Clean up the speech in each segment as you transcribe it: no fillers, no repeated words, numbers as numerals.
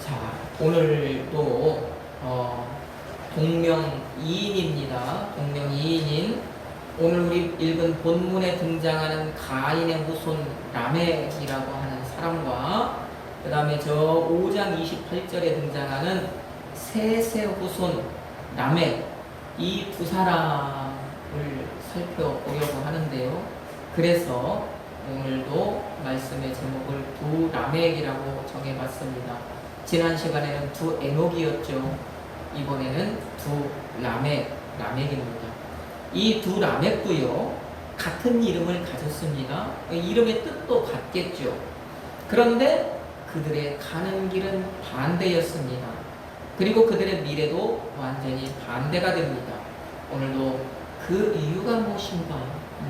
자, 오늘도 동명이인입니다. 동명이인인 오늘 우리 읽은 본문에 등장하는 가인의 후손 라멕이라고 하는 사람과 그 다음에 저 5장 28절에 등장하는 셋의 후손 라멕, 이 두 사람을 살펴보려고 하는데요. 그래서 오늘도 말씀의 제목을 두 라멕이라고 정해봤습니다. 지난 시간에는 두 에녹이었죠. 이번에는 두 라멕입니다. 이 두 라멕도요, 같은 이름을 가졌습니다. 이름의 뜻도 같겠죠. 그런데 그들의 가는 길은 반대였습니다. 그리고 그들의 미래도 완전히 반대가 됩니다. 오늘도 그 이유가 무엇인가,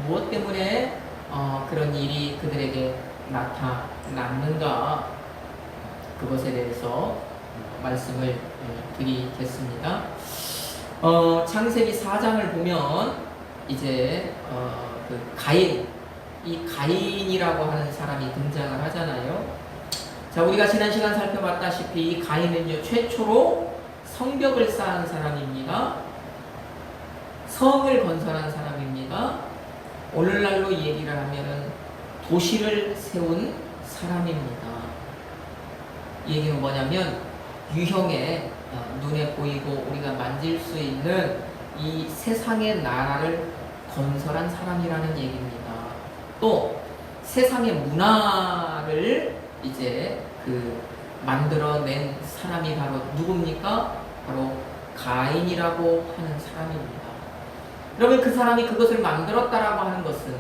무엇 때문에 그런 일이 그들에게 나타났는가, 그것에 대해서 말씀을 드리겠습니다. 창세기 4장을 보면 이제 그 가인, 이 가인이라고 하는 사람이 등장을 하잖아요. 자, 우리가 지난 시간 살펴봤다시피 이 가인은 최초로 성벽을 쌓은 사람입니다. 성을 건설한 사람입니다. 오늘날로 얘기를 하면은 도시를 세운 사람입니다. 이 얘기는 뭐냐면 유형의 눈에 보이고 우리가 만질 수 있는 이 세상의 나라를 건설한 사람이라는 얘기입니다. 또 세상의 문화를 이제 만들어낸 사람이 바로 누굽니까? 바로 가인이라고 하는 사람입니다. 그러면 그 사람이 그것을 만들었다라고 하는 것은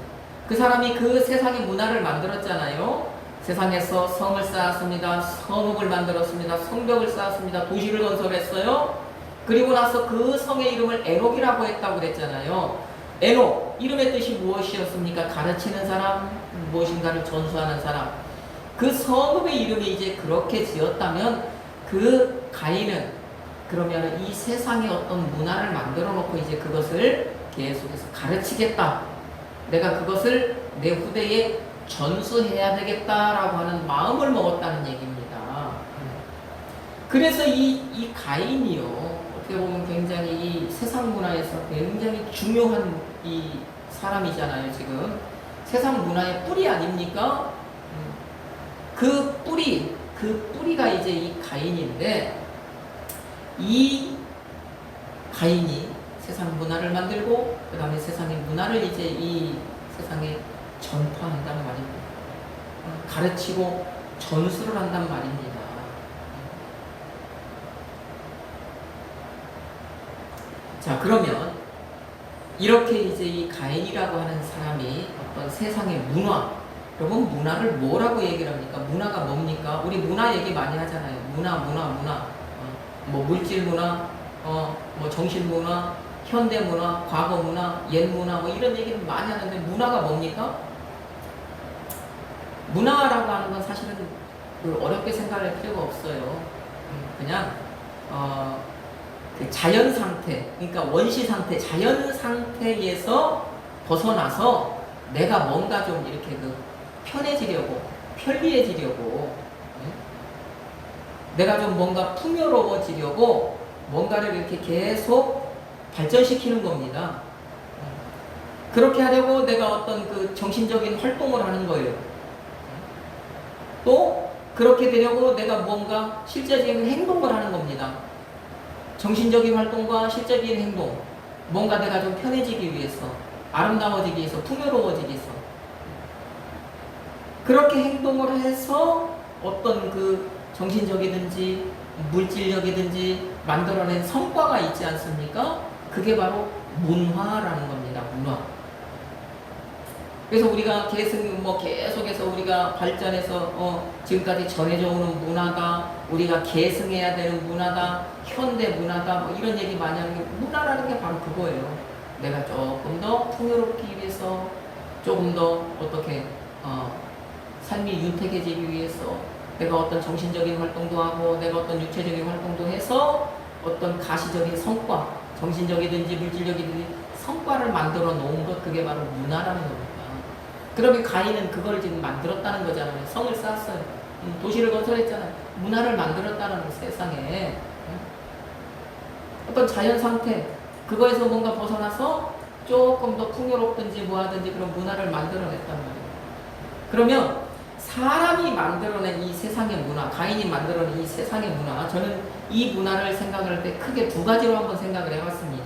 그 사람이 그 세상의 문화를 만들었잖아요. 세상에서 성을 쌓았습니다. 성읍을 만들었습니다. 성벽을 쌓았습니다. 도시를 건설했어요. 그리고 나서 그 성의 이름을 에녹이라고 했다고 그랬잖아요. 에녹, 이름의 뜻이 무엇이었습니까? 가르치는 사람, 무엇인가를 전수하는 사람. 그 성읍의 이름이 이제 그렇게 지었다면 그 가인은 그러면 이 세상의 어떤 문화를 만들어 놓고 이제 그것을 계속해서 가르치겠다. 내가 그것을 내 후대에 전수해야 되겠다라고 하는 마음을 먹었다는 얘기입니다. 그래서 이 가인이요, 어떻게 보면 굉장히 이 세상 문화에서 굉장히 중요한 이 사람이잖아요. 지금 세상 문화의 뿌리 아닙니까? 그 뿌리가 이제 이 가인인데, 이 가인이 세상 문화를 만들고 그 다음에 세상의 문화를 이제 이 세상에 전파한단 말입니다. 가르치고 전수를 한단 말입니다. 자, 그러면 이렇게 이제 이 가인이라고 하는 사람이 어떤 세상의 문화, 여러분 문화를 뭐라고 얘기를 합니까? 문화가 뭡니까? 우리 문화 얘기 많이 하잖아요. 문화. 뭐 물질 문화, 뭐 정신 문화, 현대 문화, 과거 문화, 옛 문화, 뭐 이런 얘기를 많이 하는데 문화가 뭡니까? 문화라고 하는 건 사실은 어렵게 생각할 필요가 없어요. 그냥 그 자연 상태, 그러니까 원시 상태, 자연 상태에서 벗어나서 내가 뭔가 좀 이렇게 편해지려고, 편리해지려고, 내가 좀 뭔가 풍요로워지려고 뭔가를 이렇게 계속 발전시키는 겁니다. 그렇게 하려고 내가 어떤 그 정신적인 활동을 하는 거예요. 또 그렇게 되려고 내가 뭔가 실제적인 행동을 하는 겁니다. 정신적인 활동과 실제적인 행동, 뭔가 내가 좀 편해지기 위해서, 아름다워지기 위해서, 풍요로워지기 위해서 그렇게 행동을 해서 어떤 그 정신적이든지 물질적이든지 만들어낸 성과가 있지 않습니까? 그게 바로 문화라는 겁니다. 문화. 그래서 우리가 계속해서 우리가 발전해서 지금까지 전해져 오는 문화가, 우리가 계승해야 되는 문화다, 현대 문화다, 뭐 이런 얘기 많이 하는 게, 문화라는 게 바로 그거예요. 내가 조금 더 풍요롭기 위해서, 조금 더 어떻게 삶이 윤택해지기 위해서 내가 어떤 정신적인 활동도 하고 내가 어떤 육체적인 활동도 해서 어떤 가시적인 성과, 정신적이든지 물질적이든지 성과를 만들어 놓은 것, 그게 바로 문화라는 겁니다. 그러면 가인은 그걸 지금 만들었다는 거잖아요. 성을 쌓았어요. 도시를 건설했잖아요. 문화를 만들었다는 세상에 어떤 자연 상태 그거에서 뭔가 벗어나서 조금 더 풍요롭든지 뭐하든지 그런 문화를 만들어냈단 말이에요. 그러면 사람이 만들어낸 이 세상의 문화, 가인이 만들어낸 이 세상의 문화, 저는 이 문화를 생각을 할 때 크게 두 가지로 한번 생각을 해봤습니다.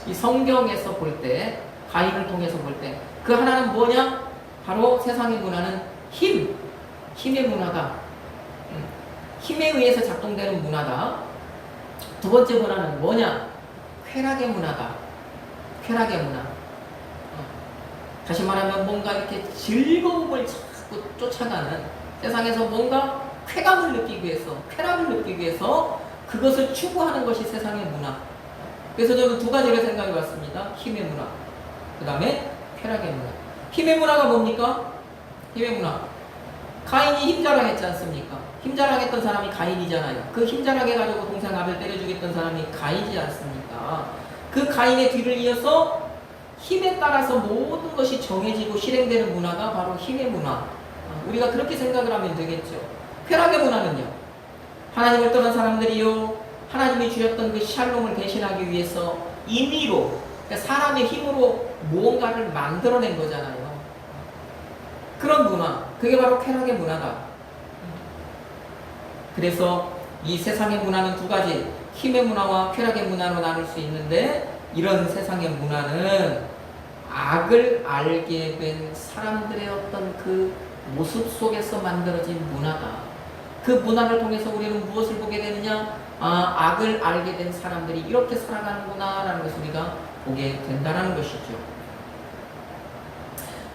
이 성경에서 볼 때, 가인을 통해서 볼 때, 그 하나는 뭐냐? 바로 세상의 문화는 힘의 문화다. 힘에 의해서 작동되는 문화다. 두 번째 문화는 뭐냐? 쾌락의 문화다. 쾌락의 문화. 다시 말하면 뭔가 이렇게 즐거움을 자꾸 쫓아가는 세상에서 뭔가 쾌감을 느끼기 위해서, 쾌락을 느끼기 위해서 그것을 추구하는 것이 세상의 문화. 그래서 저는 두 가지를 생각해 봤습니다. 힘의 문화, 그 다음에 쾌락의 문화. 힘의 문화가 뭡니까? 힘의 문화. 가인이 힘자랑했지 않습니까? 힘자랑했던 사람이 가인이잖아요. 그 힘자랑해가지고 동생 아벨 때려주겠던 사람이 가인이지 않습니까? 그 가인의 뒤를 이어서 힘에 따라서 모든 것이 정해지고 실행되는 문화가 바로 힘의 문화. 우리가 그렇게 생각을 하면 되겠죠. 쾌락의 문화는요, 하나님을 떠난 사람들이요, 하나님이 주셨던 그 샬롬을 대신하기 위해서 임의로, 그러니까 사람의 힘으로 무언가를 만들어낸 거잖아요. 그런 문화, 그게 바로 쾌락의 문화다. 그래서 이 세상의 문화는 두 가지, 힘의 문화와 쾌락의 문화로 나눌 수 있는데, 이런 세상의 문화는 악을 알게 된 사람들의 어떤 그 모습 속에서 만들어진 문화다. 그 문화를 통해서 우리는 무엇을 보게 되느냐? 악을 알게 된 사람들이 이렇게 살아가는구나 라는 것을 우리가 보게 된다는 것이죠.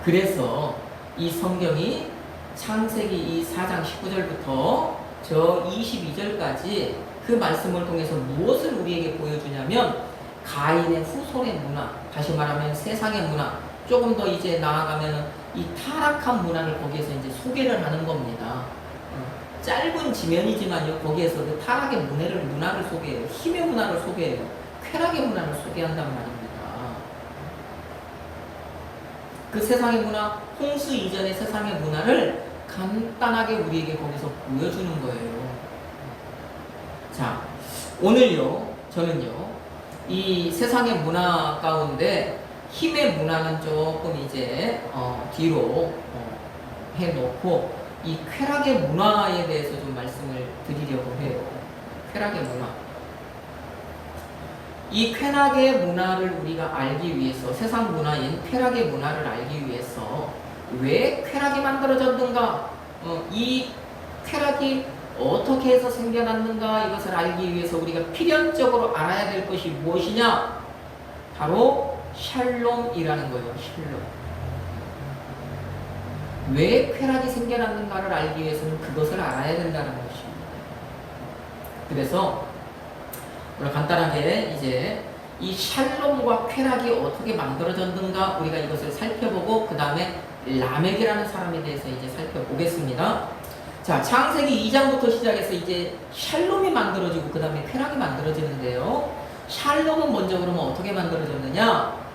그래서 이 성경이 창세기 이 4장 19절부터 저 22절까지 그 말씀을 통해서 무엇을 우리에게 보여주냐면, 가인의 후손의 문화, 다시 말하면 세상의 문화, 조금 더 이제 나아가면 이 타락한 문화를 거기에서 이제 소개를 하는 겁니다. 짧은 지면이지만요, 거기에서 그 타락의 문화를 소개해요. 힘의 문화를 소개해요. 쾌락의 문화를 소개한단 말입니다. 그 세상의 문화, 홍수 이전의 세상의 문화를 간단하게 우리에게 거기서 보여주는 거예요. 자, 오늘요, 저는요, 이 세상의 문화 가운데 힘의 문화는 조금 이제 뒤로 해놓고 이 쾌락의 문화에 대해서 좀 말씀을 드리려고 해요. 쾌락의 문화. 이 쾌락의 문화를 우리가 알기 위해서, 세상 문화인 쾌락의 문화를 알기 위해서 왜 쾌락이 만들어졌는가, 이 쾌락이 어떻게 해서 생겨났는가, 이것을 알기 위해서 우리가 필연적으로 알아야 될 것이 무엇이냐? 바로 샬롬이라는 거예요. 샬롬. 왜 쾌락이 생겨났는가를 알기 위해서는 그것을 알아야 된다는 것입니다. 그래서 오늘 간단하게 이제 이 샬롬과 쾌락이 어떻게 만들어졌는가 우리가 이것을 살펴보고, 그 다음에 라멕이라는 사람에 대해서 이제 살펴보겠습니다. 자, 창세기 2장부터 시작해서 이제 샬롬이 만들어지고 그 다음에 쾌락이 만들어지는데요. 샬롬은 먼저 그러면 어떻게 만들어졌느냐?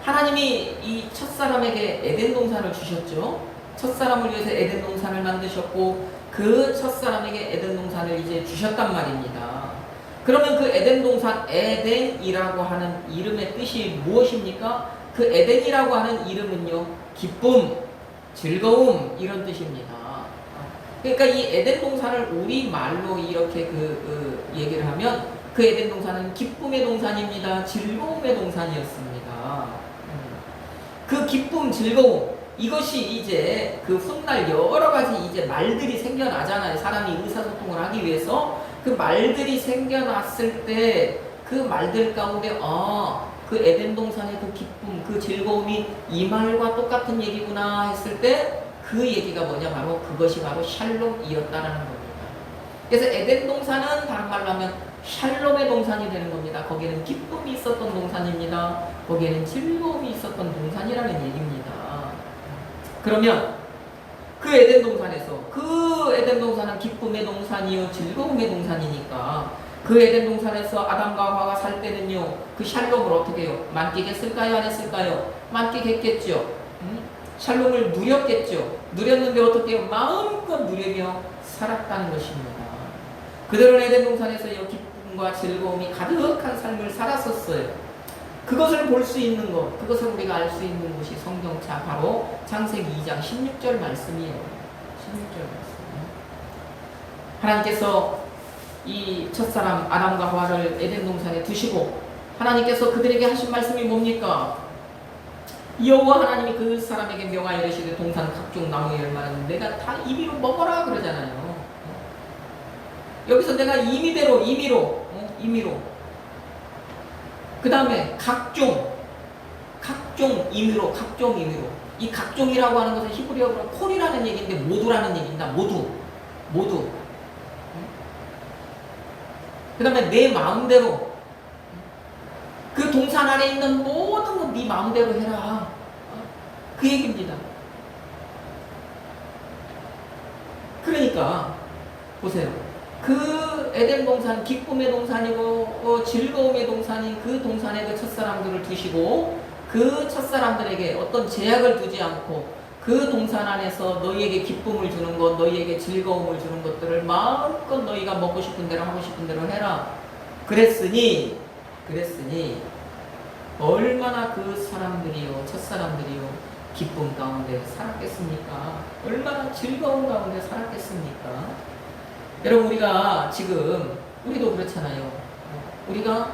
하나님이 이 첫사람에게 에덴 동산을 주셨죠. 첫사람을 위해서 에덴 동산을 만드셨고, 그 첫사람에게 에덴 동산을 이제 주셨단 말입니다. 그러면 그 에덴 동산, 에덴이라고 하는 이름의 뜻이 무엇입니까? 그 에덴이라고 하는 이름은요, 기쁨, 즐거움, 이런 뜻입니다. 그러니까 이 에덴 동산을 우리 말로 이렇게 얘기를 하면, 그 에덴 동산은 기쁨의 동산입니다. 즐거움의 동산이었습니다. 그 기쁨, 즐거움, 이것이 이제 그 훗날 여러 가지 이제 말들이 생겨나잖아요. 사람이 의사소통을 하기 위해서 그 말들이 생겨났을 때 그 말들 가운데 그 에덴 동산의 그 기쁨, 그 즐거움이 이 말과 똑같은 얘기구나 했을 때 그 얘기가 뭐냐, 바로 그것이 바로 샬롬이었다라는 겁니다. 그래서 에덴 동산은 다른 말로 하면 샬롬의 동산이 되는 겁니다. 거기에는 기쁨이 있었던 동산입니다. 거기에는 즐거움이 있었던 동산이라는 얘기입니다. 그러면 그 에덴 동산에서, 그 에덴 동산은 기쁨의 동산이요 즐거움의 동산이니까 그 에덴 동산에서 아담과 하와가 살 때는요, 그 샬롬을 어떻게 해요? 만끽했을까요? 안 했을까요? 만끽했겠죠. 샬롬을 누렸겠죠. 누렸는데 어떻게 해요? 마음껏 누리며 살았다는 것입니다. 그들은 에덴 동산에서 이 기쁨과 즐거움이 가득한 삶을 살았었어요. 그것을 볼 수 있는 것, 그것을 우리가 알 수 있는 것이 성경차 바로 창세기 2장 16절 말씀이에요. 16절 말씀. 하나님께서 이 첫사람 아담과 하와를 에덴 동산에 두시고 하나님께서 그들에게 하신 말씀이 뭡니까? 여호와 하나님이 그 사람에게 명하여 이르시되 동산 각종 나무의 열매는 내가 다 임의로 먹어라 그러잖아요. 여기서 내가 임의로 그 다음에 각종 임의로 이 각종이라고 하는 것은 히브리어로 콜이라는 얘기인데 모두라는 얘기입니다. 모두 그 다음에 내 마음대로 그 동산 안에 있는 모든 것 네 마음대로 해라. 그 얘기입니다. 그러니까 보세요. 그 에덴 동산, 기쁨의 동산이고 즐거움의 동산인 그 동산에 그 첫사람들을 두시고 그 첫사람들에게 어떤 제약을 두지 않고 그 동산 안에서 너희에게 기쁨을 주는 것, 너희에게 즐거움을 주는 것들을 마음껏 너희가 먹고 싶은 대로 하고 싶은 대로 해라. 그랬으니 얼마나 그 사람들이요, 첫사람들이요, 기쁨 가운데 살았겠습니까? 얼마나 즐거운 가운데 살았겠습니까? 여러분, 우리가 지금 우리도 그렇잖아요. 우리가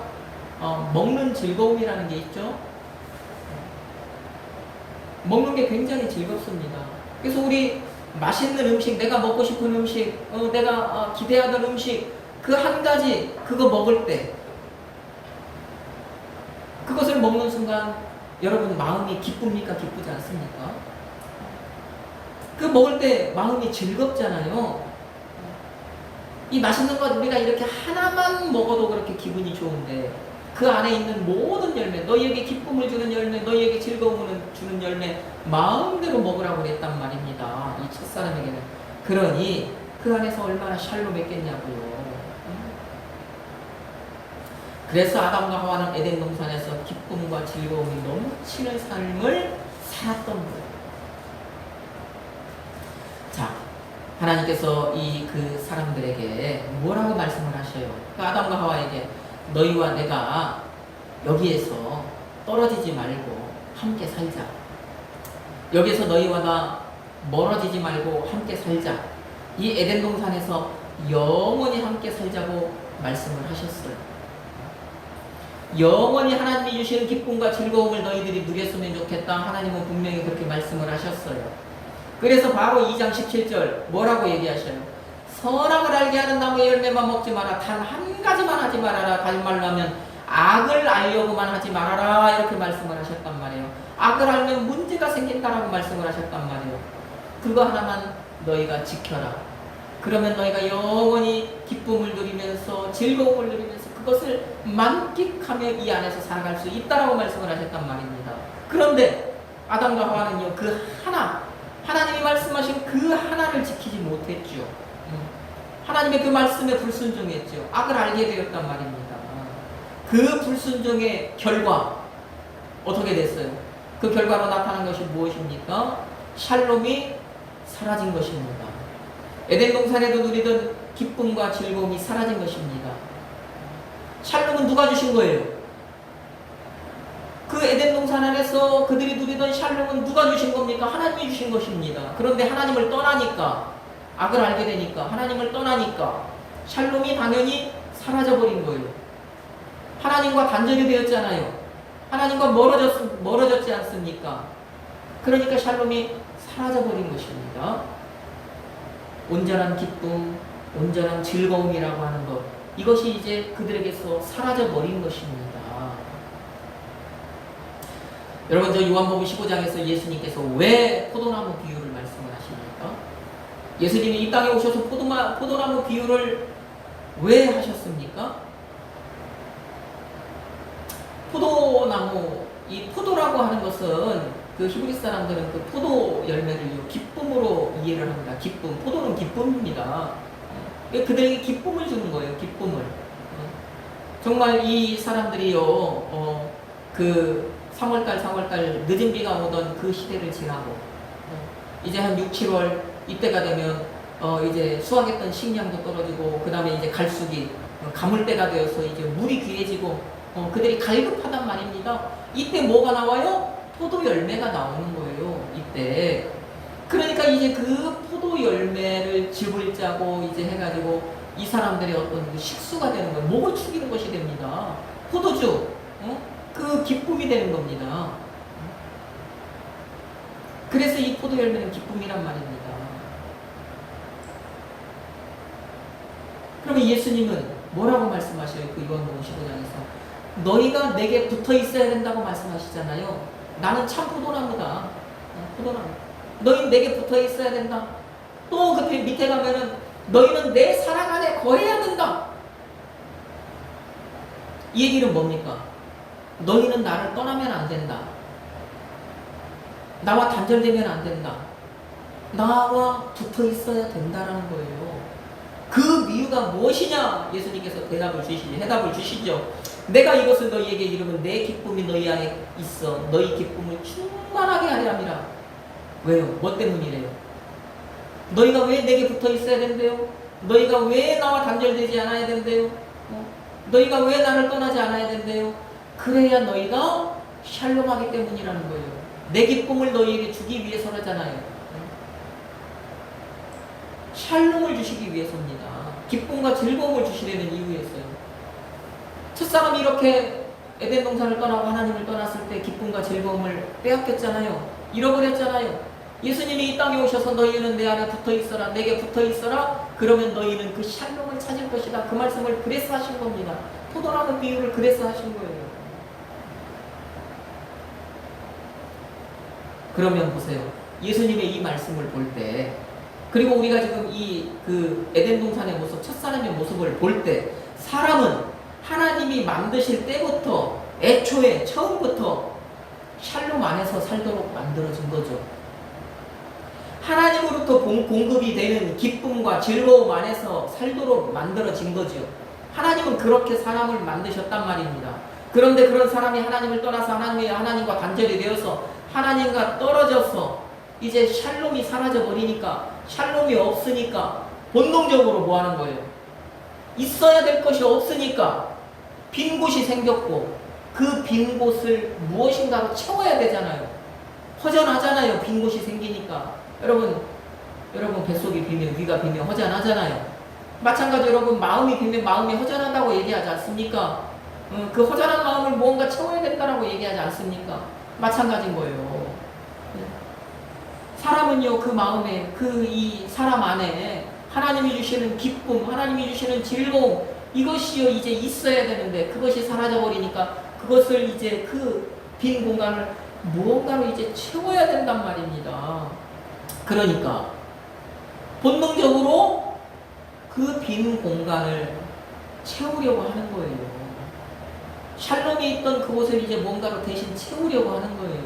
먹는 즐거움이라는 게 있죠. 먹는 게 굉장히 즐겁습니다. 그래서 우리 맛있는 음식, 내가 먹고 싶은 음식, 내가 기대하던 음식, 그 한 가지 그거 먹을 때 그것을 먹는 순간 여러분 마음이 기쁩니까? 기쁘지 않습니까? 그 먹을 때 마음이 즐겁잖아요. 이 맛있는 것 우리가 이렇게 하나만 먹어도 그렇게 기분이 좋은데 그 안에 있는 모든 열매, 너희에게 기쁨을 주는 열매, 너희에게 즐거움을 주는 열매 마음대로 먹으라고 그랬단 말입니다. 이 첫사람에게는. 그러니 그 안에서 얼마나 샬롬했겠냐고요. 그래서 아담과 하와는 에덴 동산에서 기쁨과 즐거움이 넘치는 삶을 살았던 거예요. 자, 하나님께서 그 사람들에게 뭐라고 말씀을 하셔요? 그 아담과 하와에게 너희와 내가 여기에서 떨어지지 말고 함께 살자. 여기에서 너희와 나 멀어지지 말고 함께 살자. 이 에덴 동산에서 영원히 함께 살자고 말씀을 하셨어요. 영원히 하나님이 주시는 기쁨과 즐거움을 너희들이 누렸으면 좋겠다. 하나님은 분명히 그렇게 말씀을 하셨어요. 그래서 바로 2장 17절 뭐라고 얘기하셔요? 선악을 알게 하는 나무의 열매만 먹지 마라. 단 한 가지만 하지 말아라. 다른 말로 하면 악을 알려고만 하지 말아라. 이렇게 말씀을 하셨단 말이에요. 악을 알면 문제가 생긴다라고 말씀을 하셨단 말이에요. 그거 하나만 너희가 지켜라. 그러면 너희가 영원히 기쁨을 누리면서 즐거움을 누리면서 그것을 만끽하며 이 안에서 살아갈 수 있다라고 말씀을 하셨단 말입니다. 그런데 아담과 하와는요, 그 하나, 하나님이 말씀하신 그 하나를 지키지 못했죠. 하나님의 그 말씀에 불순종했죠. 악을 알게 되었단 말입니다. 그 불순종의 결과 어떻게 됐어요? 그 결과로 나타난 것이 무엇입니까? 샬롬이 사라진 것입니다. 에덴 동산에도 누리던 기쁨과 즐거움이 사라진 것입니다. 샬롬은 누가 주신 거예요? 그 에덴 동산 안에서 그들이 누리던 샬롬은 누가 주신 겁니까? 하나님이 주신 것입니다. 그런데 하나님을 떠나니까, 악을 알게 되니까, 하나님을 떠나니까 샬롬이 당연히 사라져버린 거예요. 하나님과 단절이 되었잖아요. 하나님과 멀어졌지 않습니까? 그러니까 샬롬이 사라져버린 것입니다. 온전한 기쁨, 온전한 즐거움이라고 하는 것, 이것이 이제 그들에게서 사라져버린 것입니다. 여러분, 저 요한복음 15장에서 예수님께서 왜 포도나무 비유를 말씀을 하십니까? 예수님이 이 땅에 오셔서 포도나무 비유를 왜 하셨습니까? 포도나무, 이 포도라고 하는 것은 그 히브리 사람들은 그 포도 열매를 기쁨으로 이해를 합니다. 기쁨, 포도는 기쁨입니다. 그들에게 기쁨을 주는 거예요. 기쁨을. 정말 이 사람들이요, 그 3월달 늦은 비가 오던 그 시대를 지나고 이제 한 6, 7월 이때가 되면 이제 수확했던 식량도 떨어지고 그 다음에 이제 갈수기 가물때가 되어서 이제 물이 귀해지고 그들이 갈급하단 말입니다. 이때 뭐가 나와요? 포도 열매가 나오는 거예요. 이때. 그러니까 이제 그 포도 열매를 즙을 짜고 이제 해가지고 이 사람들의 어떤 그 식수가 되는 거예요. 목을 축이는 것이 됩니다. 포도주, 그 기쁨이 되는 겁니다. 그래서 이 포도 열매는 기쁨이란 말입니다. 그러면 예수님은 뭐라고 말씀하셔요? 그 요한복음 15장에서 너희가 내게 붙어 있어야 된다고 말씀하시잖아요. 나는 참 포도나무다. 포도나무. 너희는 내게 붙어 있어야 된다. 또 그 밑에 가면은 너희는 내 사랑 안에 거해야 된다. 이 얘기는 뭡니까? 너희는 나를 떠나면 안 된다. 나와 단절되면 안 된다. 나와 붙어 있어야 된다라는 거예요. 그 이유가 무엇이냐? 예수님께서 해답을 주시죠. 내가 이것을 너희에게 이루면 내 기쁨이 너희 안에 있어. 너희 기쁨을 충만하게 하려 함이라. 왜요? 뭐 때문이래요? 너희가 왜 내게 붙어 있어야 된대요? 너희가 왜 나와 단절되지 않아야 된대요? 너희가 왜 나를 떠나지 않아야 된대요? 그래야 너희가 샬롬하기 때문이라는 거예요. 내 기쁨을 너희에게 주기 위해서라잖아요. 샬롬을 주시기 위해서입니다. 기쁨과 즐거움을 주시려는 이유였어요. 첫사람이 이렇게 에덴 동산을 떠나고 하나님을 떠났을 때 기쁨과 즐거움을 빼앗겼잖아요. 잃어버렸잖아요. 예수님이 이 땅에 오셔서 너희는 내 안에 붙어 있어라, 내게 붙어 있어라. 그러면 너희는 그 샬롬을 찾을 것이다. 그 말씀을 그래서 하신 겁니다. 포도나무 비유를 그래서 하신 거예요. 그러면 보세요. 예수님의 이 말씀을 볼 때, 그리고 우리가 지금 그 에덴 동산의 모습, 첫사람의 모습을 볼 때, 사람은 하나님이 만드실 때부터, 애초에 처음부터 샬롬 안에서 살도록 만들어진 거죠. 하나님으로부터 공급이 되는 기쁨과 즐거움 안에서 살도록 만들어진 거죠. 하나님은 그렇게 사람을 만드셨단 말입니다. 그런데 그런 사람이 하나님을 떠나서 하나님과 단절이 되어서 하나님과 떨어져서 이제 샬롬이 사라져 버리니까, 샬롬이 없으니까 본능적으로 뭐 하는 거예요? 있어야 될 것이 없으니까 빈 곳이 생겼고, 그 빈 곳을 무엇인가로 채워야 되잖아요. 허전하잖아요. 빈 곳이 생기니까. 여러분 뱃속이 비면 위가 비면 허전하잖아요. 마찬가지 여러분 마음이 비면 마음이 허전하다고 얘기하지 않습니까? 그 허전한 마음을 무언가 채워야 된다라고 얘기하지 않습니까? 마찬가지인 거예요. 사람은요, 그 마음에, 이 사람 안에 하나님이 주시는 기쁨, 하나님이 주시는 즐거움, 이것이요 이제 있어야 되는데 그것이 사라져버리니까 그것을 이제 그 빈 공간을 무언가로 이제 채워야 된단 말입니다. 그러니까 본능적으로 그 빈 공간을 채우려고 하는 거예요. 샬롬이 있던 그곳을 이제 뭔가로 대신 채우려고 하는 거예요.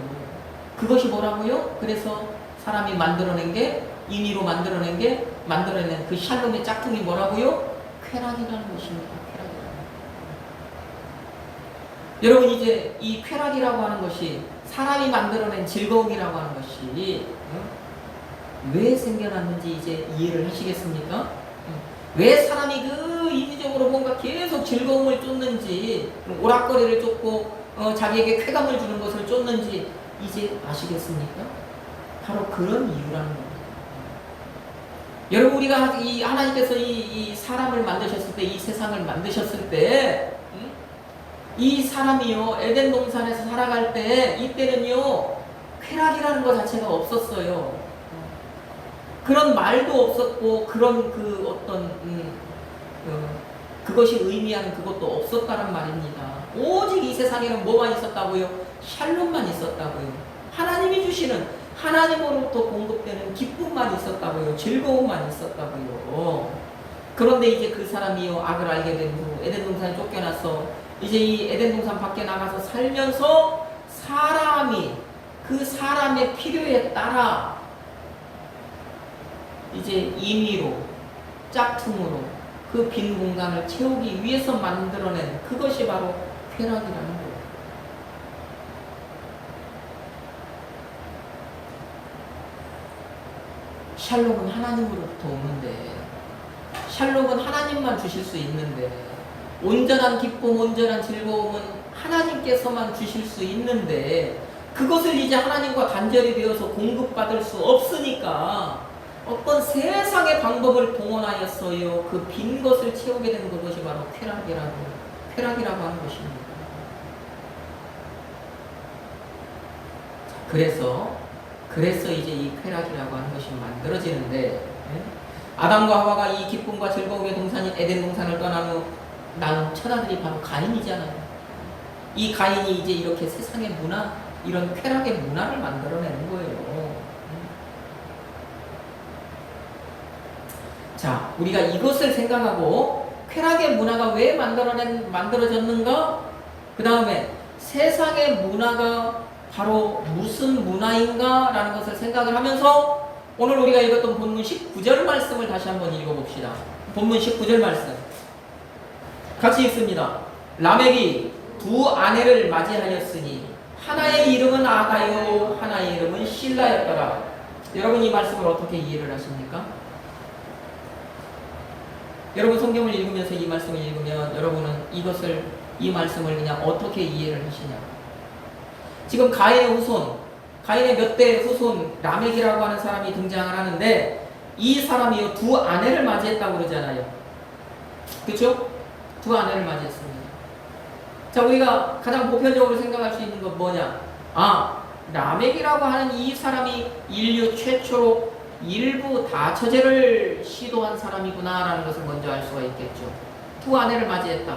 그것이 뭐라고요? 그래서 사람이 만들어낸 게, 임의로 만들어낸 그 샬롬의 짝퉁이 뭐라고요? 쾌락이라는 것입니다. 여러분 이제 이 쾌락이라고 하는 것이, 사람이 만들어낸 즐거움이라고 하는 것이 왜 생겨났는지 이제 이해를 하시겠습니까? 왜 사람이 그 인위적으로 뭔가 계속 즐거움을 쫓는지, 오락거리를 쫓고 자기에게 쾌감을 주는 것을 쫓는지 이제 아시겠습니까? 바로 그런 이유라는 겁니다. 여러분 우리가 하나님께서 이 사람을 만드셨을 때, 이 세상을 만드셨을 때, 이 사람이요 에덴 동산에서 살아갈 때 이때는요 쾌락이라는 것 자체가 없었어요. 그런 말도 없었고 그런 그 어떤 그것이 의미하는 그것도 없었다란 말입니다. 오직 이 세상에는 뭐만 있었다고요? 샬롬만 있었다고요. 하나님이 주시는, 하나님으로부터 공급되는 기쁨만 있었다고요. 즐거움만 있었다고요. 그런데 이제 그 사람이요 악을 알게 된 후 에덴 동산에 쫓겨나서 이제 이 에덴 동산 밖에 나가서 살면서 사람이 그 사람의 필요에 따라 이제 임의로, 짝퉁으로 그 빈 공간을 채우기 위해서 만들어낸 그것이 바로 쾌락이라는 거예요. 샬롬은 하나님으로부터 오는데, 샬롬은 하나님만 주실 수 있는데, 온전한 기쁨, 온전한 즐거움은 하나님께서만 주실 수 있는데, 그것을 이제 하나님과 단절이 되어서 공급받을 수 없으니까 어떤 세상의 방법을 동원하였어요. 그 빈 것을 채우게 되는 그것이 바로 쾌락이라고 하는 것입니다. 그래서 이제 이 쾌락이라고 하는 것이 만들어지는데, 아담과 하와가 이 기쁨과 즐거움의 동산인 에덴 동산을 떠난 후 낳은 처자들이 바로 가인이잖아요. 이 가인이 이제 이렇게 세상의 문화, 이런 쾌락의 문화를 만들어내는 거예요. 자, 우리가 이것을 생각하고 쾌락의 문화가 왜 만들어졌는가? 그 다음에 세상의 문화가 바로 무슨 문화인가? 라는 것을 생각을 하면서 오늘 우리가 읽었던 본문 19절 말씀을 다시 한번 읽어봅시다. 본문 19절 말씀 같이 읽습니다. 라멕이 두 아내를 맞이하였으니 하나의 이름은 아다요 하나의 이름은 실라였더라. 여러분 이 말씀을 어떻게 이해를 하십니까? 여러분 성경을 읽으면서 이 말씀을 읽으면 여러분은 이 말씀을 그냥 어떻게 이해를 하시냐? 지금 가인의 후손, 가인의 몇 대 후손 라멕이라고 하는 사람이 등장을 하는데 이 사람이요 두 아내를 맞이했다고 그러잖아요. 그렇죠? 두 아내를 맞이했습니다. 자, 우리가 가장 보편적으로 생각할 수 있는 건 뭐냐? 라멕이라고 하는 이 사람이 인류 최초로 일부 다처제를 시도한 사람이구나 라는 것을 먼저 알 수가 있겠죠. 두 아내를 맞이했다.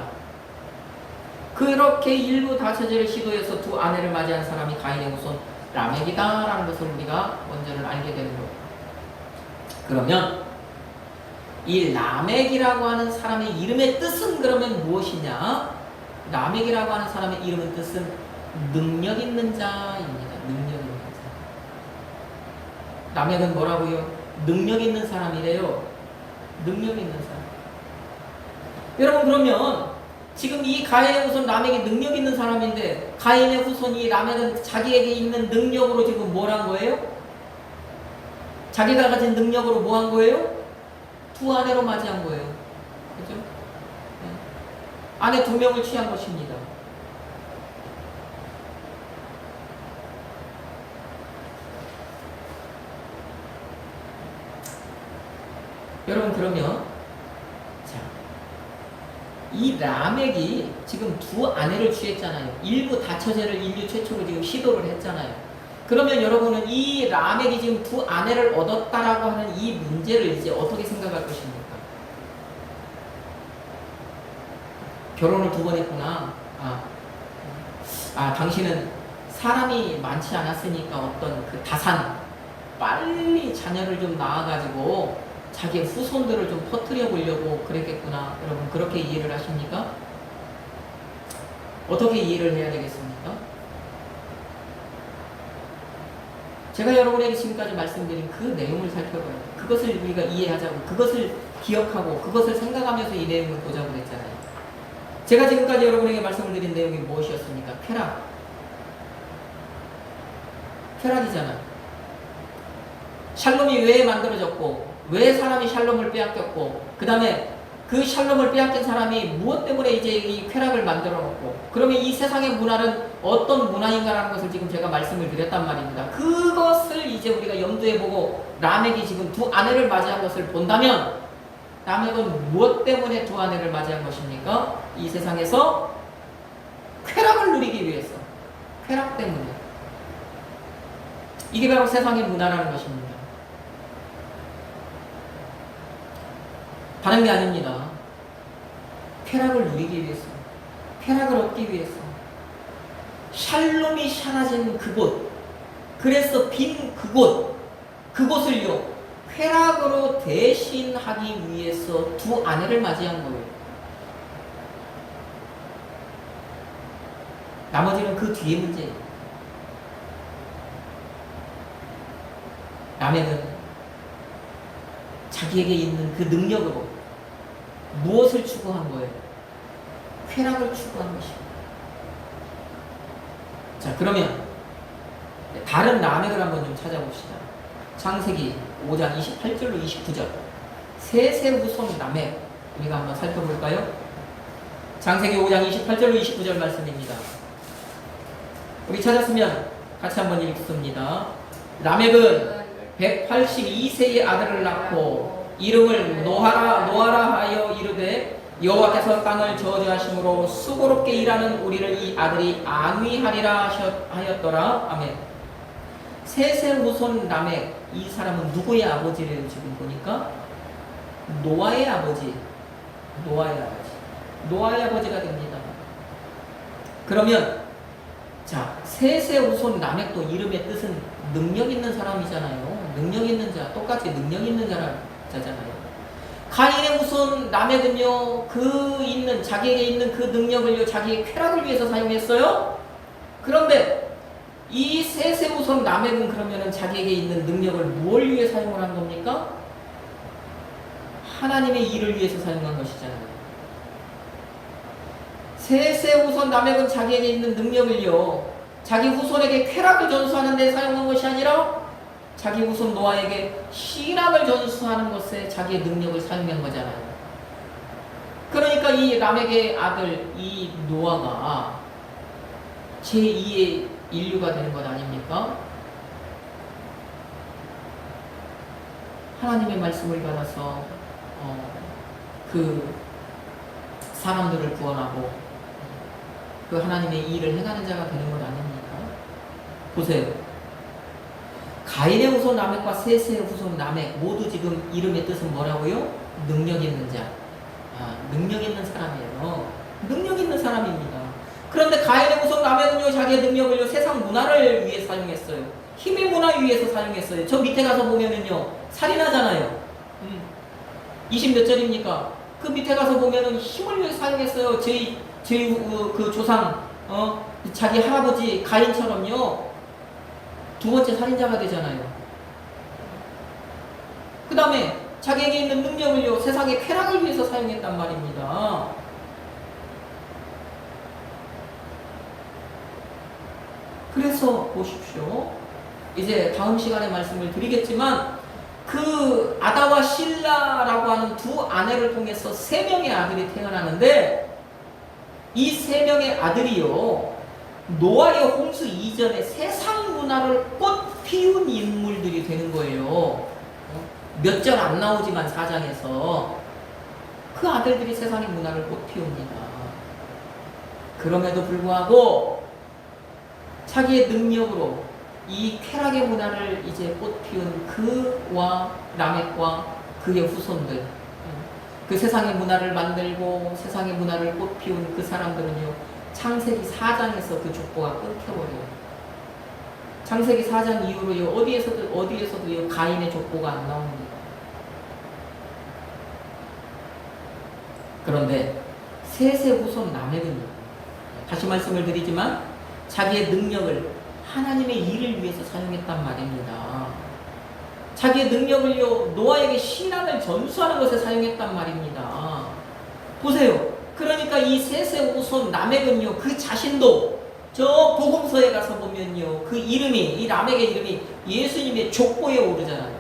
그렇게 일부 다처제를 시도해서 두 아내를 맞이한 사람이 가인의 후손 라멕이다 라는 것을 우리가 먼저는 알게 되는 거예요. 그러면 이 라멕이라고 하는 사람의 이름의 뜻은 그러면 무엇이냐? 라멕이라고 하는 사람의 이름의 뜻은 능력 있는 자입니다. 능력 있는 자. 라멕은 뭐라고요? 능력 있는 사람이래요. 능력 있는 사람. 여러분 그러면 지금 이 가인의 후손 라멕이 능력 있는 사람인데 가인의 후손 이 라멕은 자기에게 있는 능력으로 지금 뭘 한 거예요? 자기가 가진 능력으로 뭐 한 거예요? 두 아내로 맞이한 거예요. 그죠? 네. 아내 두 명을 취한 것입니다. 여러분 그러면 이 라멕이 지금 두 아내를 취했잖아요. 일부 다처제를 인류 최초로 지금 시도를 했잖아요. 그러면 여러분은 이 라멕이 지금 두 아내를 얻었다라고 하는 이 문제를 이제 어떻게 생각할 것입니까? 결혼을 두 번 했구나. 당신은 사람이 많지 않았으니까 어떤 그 다산, 빨리 자녀를 좀 낳아가지고 자기의 후손들을 좀 퍼뜨려 보려고 그랬겠구나. 여러분 그렇게 이해를 하십니까? 어떻게 이해를 해야 되겠습니까? 제가 여러분에게 지금까지 말씀드린 그 내용을 살펴봐요. 그것을 우리가 이해하자고, 그것을 기억하고, 그것을 생각하면서 이 내용을 보자고 했잖아요. 제가 지금까지 여러분에게 말씀을 드린 내용이 무엇이었습니까? 쾌락이잖아요. 샬롬이 왜 만들어졌고, 왜 사람이 샬롬을 빼앗겼고, 그 다음에 그 샬롬을 빼앗긴 사람이 무엇 때문에 이제 이 쾌락을 만들어 놓고, 그러면 이 세상의 문화는 어떤 문화인가라는 것을 지금 제가 말씀을 드렸단 말입니다. 그것을 이제 우리가 염두에 보고 라멕이 지금 두 아내를 맞이한 것을 본다면 라멕은 무엇 때문에 두 아내를 맞이한 것입니까? 이 세상에서 쾌락을 누리기 위해서. 쾌락 때문에. 이게 바로 세상의 문화라는 것입니다. 다른 게 아닙니다. 쾌락을 누리기 위해서, 쾌락을 얻기 위해서, 샬롬이 사라진 그곳, 그래서 빈 그곳을요 쾌락으로 대신하기 위해서 두 아내를 맞이한 거예요. 나머지는 그 뒤에 문제예요. 라멕은 자기에게 있는 그 능력으로 무엇을 추구한 거예요? 쾌락을 추구한 것입니다. 자, 그러면 다른 라멕을 한번 좀 찾아봅시다. 창세기 5장 28절로 29절. 셋의 후손 라멕. 우리가 한번 살펴볼까요? 창세기 5장 28절로 29절 말씀입니다. 우리 찾았으면 같이 한번 읽습니다. 라멕은 182세의 아들을 낳고 이름을 노아라 하여 이르되 여호와께서 땅을 저주하심으로 수고롭게 일하는 우리를 이 아들이 안위하리라 하였더라. 아멘. 셋의 후손 라멕, 이 사람은 누구의 아버지래요? 지금 보니까 노아의 아버지, 노아의 아버지가 됩니다. 그러면 자, 셋의 후손 라멕도 이름의 뜻은 능력 있는 사람이잖아요. 능력 있는 자, 똑같이 능력 있는 자잖아요. 가인의 후손 라멕은요, 자기에게 있는 그 능력을요, 자기의 쾌락을 위해서 사용했어요. 그런데 이 셋의 후손 라멕은 그러면은 자기에게 있는 능력을 무엇을 위해 사용을 한 겁니까? 하나님의 일을 위해서 사용한 것이잖아요. 셋의 후손 라멕은 자기에게 있는 능력을요, 자기 후손에게 쾌락을 전수하는 데 사용한 것이 아니라 자기 후손 노아에게 신앙을 전수하는 것에 자기의 능력을 사용한 거잖아요. 그러니까 이 라멕의 아들 이 노아가 제2의 인류가 되는 것 아닙니까? 하나님의 말씀을 받아서 그 사람들을 구원하고 그 하나님의 일을 행하는 자가 되는 것 아닙니까? 보세요. 가인의 후손 라멕과 셋의 후손 라멕 모두 지금 이름의 뜻은 뭐라고요? 능력 있는 자. 능력 있는 사람이에요. 능력 있는 사람입니다. 그런데 가인의 후손 라멕은요, 자기의 능력을요, 세상 문화를 위해 사용했어요. 힘의 문화 위해서 사용했어요. 저 밑에 가서 보면은요, 살인하잖아요. 20몇 절입니까? 그 밑에 가서 보면은 힘을 위해 사용했어요. 그 조상, 자기 할아버지 가인처럼요, 두 번째 살인자가 되잖아요. 그 다음에 자기에게 있는 능력을요, 세상의 쾌락을 위해서 사용했단 말입니다. 그래서 보십시오. 이제 다음 시간에 말씀을 드리겠지만 그 아다와 실라라고 하는 두 아내를 통해서 3명의 아들이 태어나는데 이 3명의 아들이요, 노아의 홍수 이전에 세상 문화를 꽃피운 인물들이 되는 거예요. 몇 절 안 나오지만 4장에서 그 아들들이 세상의 문화를 꽃피웁니다. 그럼에도 불구하고 자기의 능력으로 이 쾌락의 문화를 이제 꽃피운 그와 라멕과 그의 후손들, 그 세상의 문화를 만들고 세상의 문화를 꽃피운 그 사람들은요, 창세기 4장에서 그 족보가 끊겨버려요. 창세기 4장 이후로요, 어디에서도요, 가인의 족보가 안 나옵니다. 그런데 셋의 후손 라멕은요, 다시 말씀을 드리지만 자기의 능력을 하나님의 일을 위해서 사용했단 말입니다. 자기의 능력을요, 노아에게 신앙을 전수하는 것에 사용했단 말입니다. 보세요. 그러니까 이 셋의 후손 라멕은요, 그 자신도 저 복음서에 가서 보면요, 그 이름이, 이 라멕의 이름이 예수님의 족보에 오르잖아요.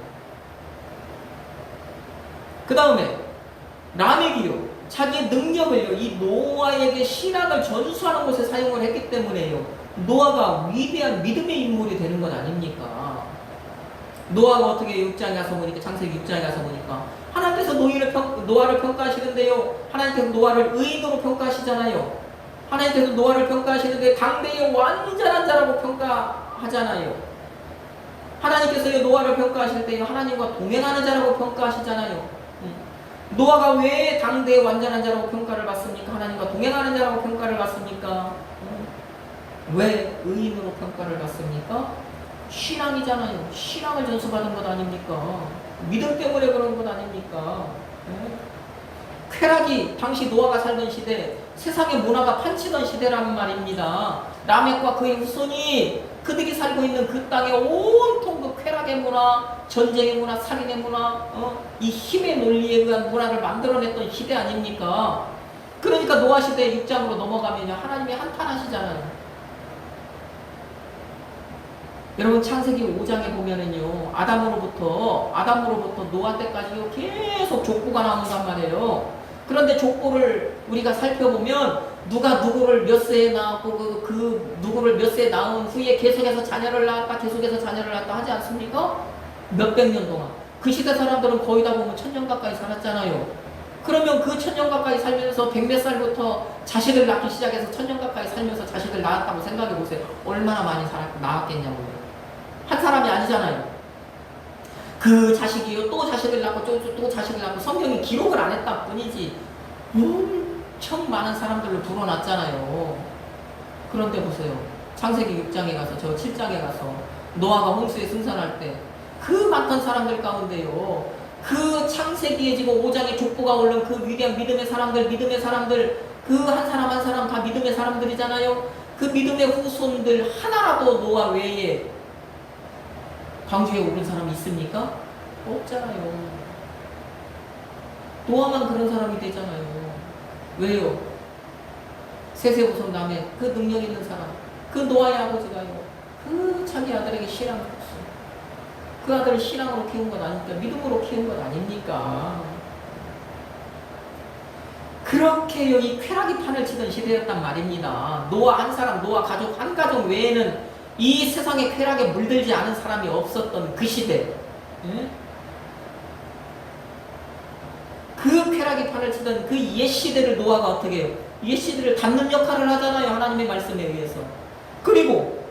그 다음에 라멕이요, 자기의 능력을요, 이 노아에게 신앙을 전수하는 것에 사용을 했기 때문에요, 노아가 위대한 믿음의 인물이 되는 것 아닙니까? 노아가 어떻게 6장에 가서 보니까, 창세기 6장에 가서 보니까 하나님께서 노아를 평가하시는데요, 하나님께서 노아를 의인으로 평가하시잖아요. 하나님께서 노아를 평가하시는데 당대의 완전한 자라고 평가하잖아요. 하나님께서 노아를 평가하실 때 하나님과 동행하는 자라고 평가하시잖아요. 노아가 왜 당대의 완전한 자라고 평가를 받습니까? 하나님과 동행하는 자라고 평가를 받습니까? 왜 의인으로 평가를 받습니까? 신앙이잖아요. 신앙을 전수받은 것 아닙니까? 믿음 때문에 그런 것 아닙니까? 쾌락이 당시 노아가 살던 시대, 세상의 문화가 판치던 시대라는 말입니다. 라멕과 그의 후손이 그들이 살고 있는 그 땅에 온통 그 쾌락의 문화, 전쟁의 문화, 살인의 문화, 이 힘의 논리에 의한 문화를 만들어냈던 시대 아닙니까? 그러니까 노아 시대 6장으로 넘어가면 하나님이 한탄하시잖아요. 여러분 창세기 5장에 보면은요, 아담으로부터 노아 때까지요 계속 족보가 나온단 말이에요. 그런데 족보를 우리가 살펴보면 누가 누구를 몇 세에 낳았고 그 누구를 몇 세에 낳은 후에 계속해서 자녀를 낳았다 하지 않습니까? 몇백 년 동안. 그 시대 사람들은 거의 다 보면 1000년 가까이 살았잖아요. 그러면 그 1000년 가까이 살면서 백몇 살부터 자식을 낳기 시작해서 1000년 가까이 살면서 자식을 낳았다고 생각해 보세요. 얼마나 많이 낳았겠냐고요. 한 사람이 아니잖아요. 그 자식이요 또 자식을 낳고 또 자식을 낳고 성경이 기록을 안 했다 뿐이지 엄청 많은 사람들을 불어놨잖아요. 그런데 보세요. 창세기 6장에 가서 저 7장에 가서 노아가 홍수에 승선할 때 그 많던 사람들 가운데요, 그 창세기에 지금 5장에 족보가 오른 그 위대한 믿음의 사람들 그 한 사람 한 사람 다 믿음의 사람들이잖아요. 그 믿음의 후손들 하나라도 노아 외에 광주에 오른 사람이 있습니까? 없잖아요. 노아만 그런 사람이 되잖아요. 왜요? 세세후손 다음에 그 능력 있는 사람, 그 노아의 아버지가요, 그 자기 아들에게 신앙을 줬어요. 그 아들을 신앙으로 키운 것 아닙니까? 믿음으로 키운 것 아닙니까? 그렇게 이 쾌락이 판을 치던 시대였단 말입니다. 노아 한 사람, 노아 가족 한 가족 외에는 이 세상의 쾌락에 물들지 않은 사람이 없었던 그 시대. 예? 그 쾌락이 판을 치던 그 옛 시대를 노아가 어떻게 해요? 옛 시대를 닫는 역할을 하잖아요. 하나님의 말씀에 의해서. 그리고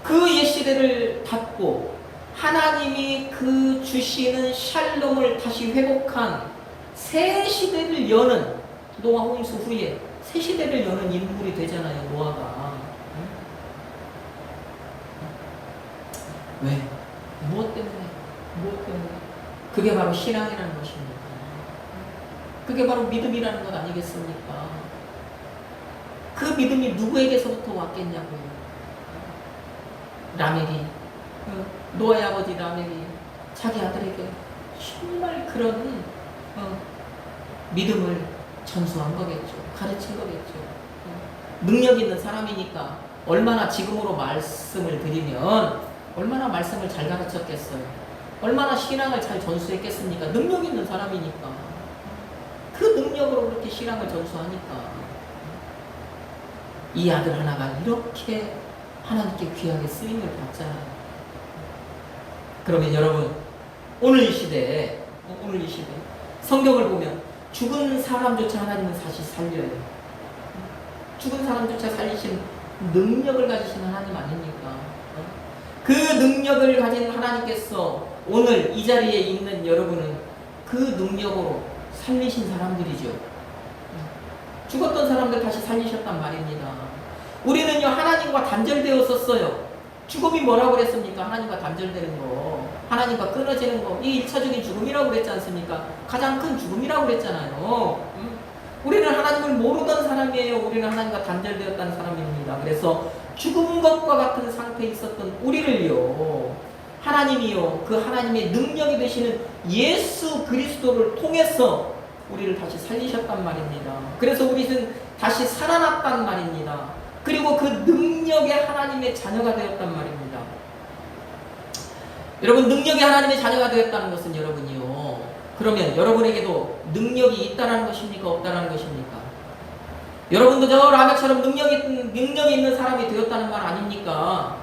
그 옛 시대를 닫고 하나님이 그 주시는 샬롬을 다시 회복한 새 시대를 여는, 노아 홍수 후에 새 시대를 여는 인물이 되잖아요. 노아가. 왜? 무엇 때문에? 그게 바로 신앙이라는 것입니다. 그게 바로 믿음이라는 것 아니겠습니까? 그 믿음이 누구에게서부터 왔겠냐고요. 라멕이, 노아의 아버지 라멕이 자기 아들에게 정말 그런 믿음을 전수한 거겠죠. 가르친 거겠죠. 능력 있는 사람이니까 얼마나 지금으로 말씀을 드리면 얼마나 말씀을 잘 가르쳤겠어요. 얼마나 신앙을 잘 전수했겠습니까? 능력 있는 사람이니까. 그 능력으로 그렇게 신앙을 전수하니까 이 아들 하나가 이렇게 하나님께 귀하게 쓰임을 받잖아요. 그러면 여러분, 오늘 이 시대에 성경을 보면 죽은 사람조차 하나님은 다시 살려요. 죽은 사람조차 살리신 능력을 가지신 하나님 아닙니까? 그 능력을 가진 하나님께서 오늘 이 자리에 있는 여러분은 그 능력으로 살리신 사람들이죠. 죽었던 사람들 다시 살리셨단 말입니다. 우리는요, 하나님과 단절되었었어요. 죽음이 뭐라고 그랬습니까? 하나님과 단절되는 거, 하나님과 끊어지는 거, 이 1차적인 죽음이라고 그랬지 않습니까? 가장 큰 죽음이라고 그랬잖아요. 우리는 하나님을 모르던 사람이에요. 우리는 하나님과 단절되었다는 사람입니다. 그래서 죽은 것과 같은 상태에 있었던 우리를요, 하나님이요, 그 하나님의 능력이 되시는 예수 그리스도를 통해서 우리를 다시 살리셨단 말입니다. 그래서 우리는 다시 살아났단 말입니다. 그리고 그 능력의 하나님의 자녀가 되었단 말입니다. 여러분, 능력의 하나님의 자녀가 되었다는 것은 여러분이요, 그러면 여러분에게도 능력이 있다는 것입니까? 없다는 것입니까? 여러분도 저 라멕처럼 능력이 있는 사람이 되었다는 말 아닙니까?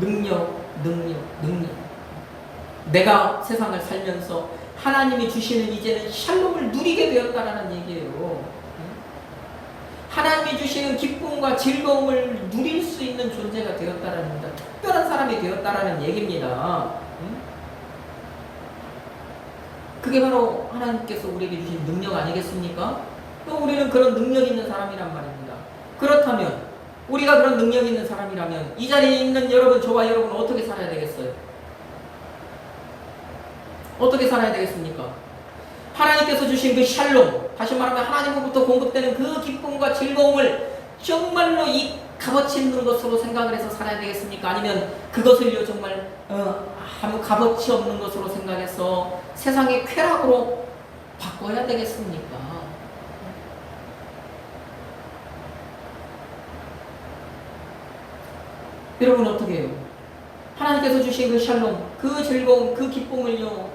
능력. 내가 세상을 살면서 하나님이 주시는 이제는 샬롬을 누리게 되었다라는 얘기예요. 하나님이 주시는 기쁨과 즐거움을 누릴 수 있는 존재가 되었다라는 겁니다. 특별한 사람이 되었다라는 얘기입니다. 그게 바로 하나님께서 우리에게 주신 능력 아니겠습니까? 또 우리는 그런 능력 있는 사람이란 말입니다. 그렇다면 우리가 그런 능력 있는 사람이라면 이 자리에 있는 여러분, 저와 여러분은 어떻게 살아야 되겠어요? 어떻게 살아야 되겠습니까? 하나님께서 주신 그 샬롬, 다시 말하면 하나님으로부터 공급되는 그 기쁨과 즐거움을 정말로 이 값어치 있는 것으로 생각을 해서 살아야 되겠습니까? 아니면 그것을요 정말 아무 값어치 없는 것으로 생각해서 세상의 쾌락으로 바꿔야 되겠습니까? 여러분 어떻게 해요? 하나님께서 주신 그 샬롬, 그 즐거움, 그 기쁨을요,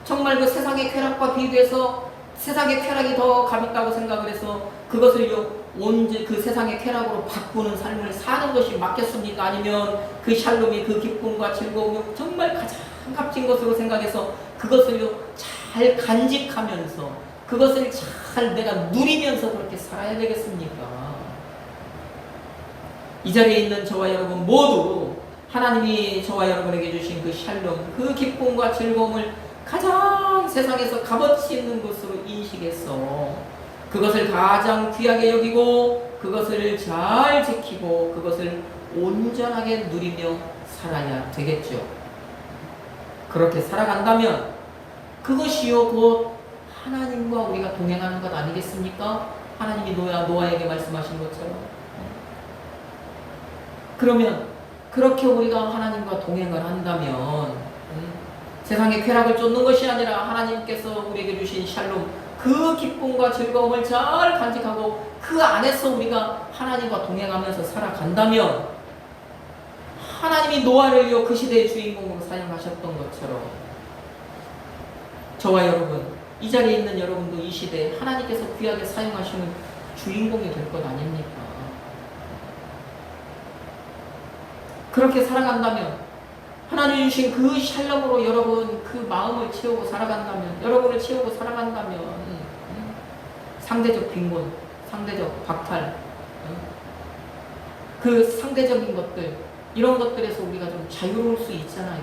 정말 그 세상의 쾌락과 비교해서 세상의 쾌락이 더 값있다고 생각을 해서 그것을요, 온전 그 세상의 쾌락으로 바꾸는 삶을 사는 것이 맞겠습니까? 아니면 그 샬롬이 그 기쁨과 즐거움이 정말 가장 값진 것으로 생각해서 그것을요, 잘 간직하면서 그것을 잘 내가 누리면서 그렇게 살아야 되겠습니까? 이 자리에 있는 저와 여러분 모두 하나님이 저와 여러분에게 주신 그 샬롬, 그 기쁨과 즐거움을 가장 세상에서 값어치 있는 것으로 인식해서 그것을 가장 귀하게 여기고 그것을 잘 지키고 그것을 온전하게 누리며 살아야 되겠죠. 그렇게 살아간다면 그것이요 곧 하나님과 우리가 동행하는 것 아니겠습니까? 하나님이 노아에게 말씀하신 것처럼. 그러면 그렇게 우리가 하나님과 동행을 한다면 세상의 쾌락을 쫓는 것이 아니라 하나님께서 우리에게 주신 샬롬, 그 기쁨과 즐거움을 잘 간직하고 그 안에서 우리가 하나님과 동행하면서 살아간다면 하나님이 노아를요 그 시대의 주인공으로 사용하셨던 것처럼 저와 여러분, 이 자리에 있는 여러분도 이 시대에 하나님께서 귀하게 사용하시는 주인공이 될 것 아닙니까? 그렇게 살아간다면 하나님 주신 그 샬롬으로 여러분 그 마음을 채우고 살아간다면, 여러분을 채우고 살아간다면 상대적 빈곤, 상대적 박탈, 그 상대적인 것들, 이런 것들에서 우리가 좀 자유로울 수 있잖아요.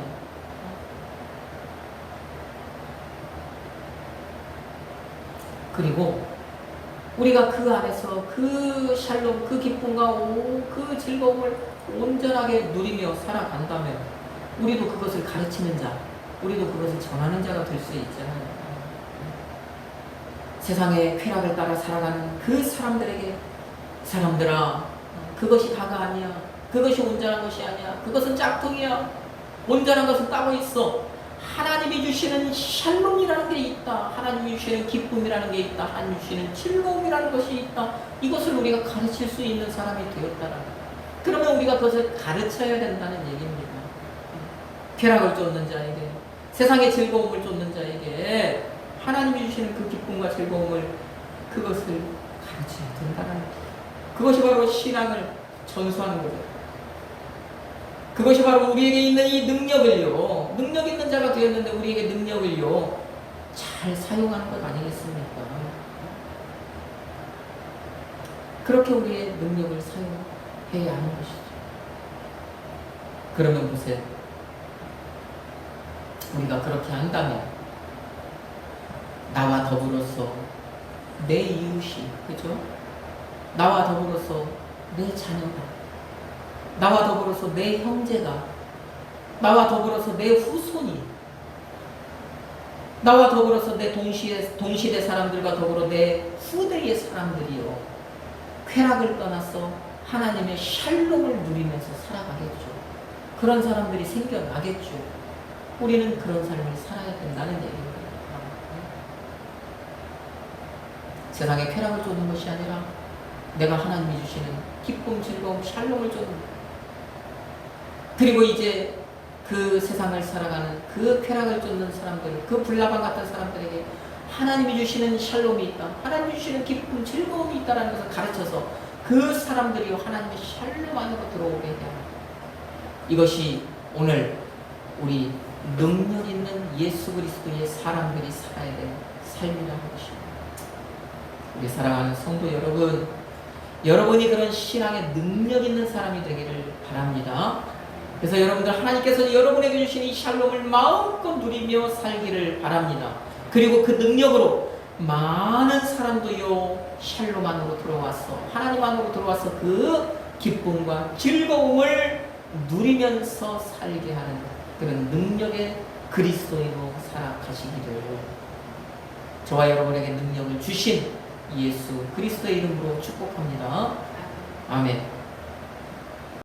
그리고 우리가 그 안에서 그 샬롬, 그 기쁨과 그 즐거움을 온전하게 누리며 살아간다면 우리도 그것을 가르치는 자, 우리도 그것을 전하는 자가 될 수 있잖아요. 세상의 쾌락을 따라 살아가는 그 사람들에게, 사람들아, 그것이 다가 아니야. 그것이 온전한 것이 아니야. 그것은 짝퉁이야. 온전한 것은 따로 있어. 하나님이 주시는 샬롬이라는 게 있다. 하나님이 주시는 기쁨이라는 게 있다. 하나님이 주시는 즐거움이라는 것이 있다. 이것을 우리가 가르칠 수 있는 사람이 되었다라. 그러면 우리가 그것을 가르쳐야 된다는 얘기입니다. 쾌락을 쫓는 자에게, 세상의 즐거움을 쫓는 자에게 하나님이 주시는 그 기쁨과 즐거움을, 그것을 가르쳐야 된다는 거예요. 그것이 바로 신앙을 전수하는 거죠. 그것이 바로 우리에게 있는 이 능력을요, 능력 있는 자가 되었는데 우리에게 능력을요 잘 사용하는 것 아니겠습니까? 그렇게 우리의 능력을 사용해야 하는 것이죠. 그러면 보세요, 우리가 그렇게 한다면 나와 더불어서 내 이웃이, 그죠? 나와 더불어서 내 자녀가, 나와 더불어서 내 형제가, 나와 더불어서 내 후손이, 나와 더불어서 내 동시대 사람들과 더불어 내 후대의 사람들이요 쾌락을 떠나서 하나님의 샬롬을 누리면서 살아가겠죠. 그런 사람들이 생겨나겠죠. 우리는 그런 삶을 살아야 된다는 얘기입니다. 세상에 쾌락을 쫓는 것이 아니라 내가 하나님이 주시는 기쁨, 즐거움, 샬롬을 쫓는, 그리고 이제 그 세상을 살아가는 그 쾌락을 쫓는 사람들, 그 불나방 같은 사람들에게 하나님이 주시는 샬롬이 있다, 하나님이 주시는 기쁨, 즐거움이 있다는 것을 가르쳐서 그 사람들이 하나님의 샬롬 안으로 들어오게 해야 합니다. 이것이 오늘 우리 능력 있는 예수 그리스도의 사람들이 살아야 되는 삶이라는 것입니다. 우리 사랑하는 성도 여러분, 여러분이 그런 신앙의 능력 있는 사람이 되기를 바랍니다. 그래서 여러분들, 하나님께서 여러분에게 주신 이 샬롬을 마음껏 누리며 살기를 바랍니다. 그리고 그 능력으로 많은 사람도요 샬롬 안으로 들어와서, 하나님 안으로 들어와서 그 기쁨과 즐거움을 누리면서 살게 하는 그런 능력의 그리스도인으로 살아가시기를 저와 여러분에게 능력을 주신 예수 그리스도의 이름으로 축복합니다. 아멘.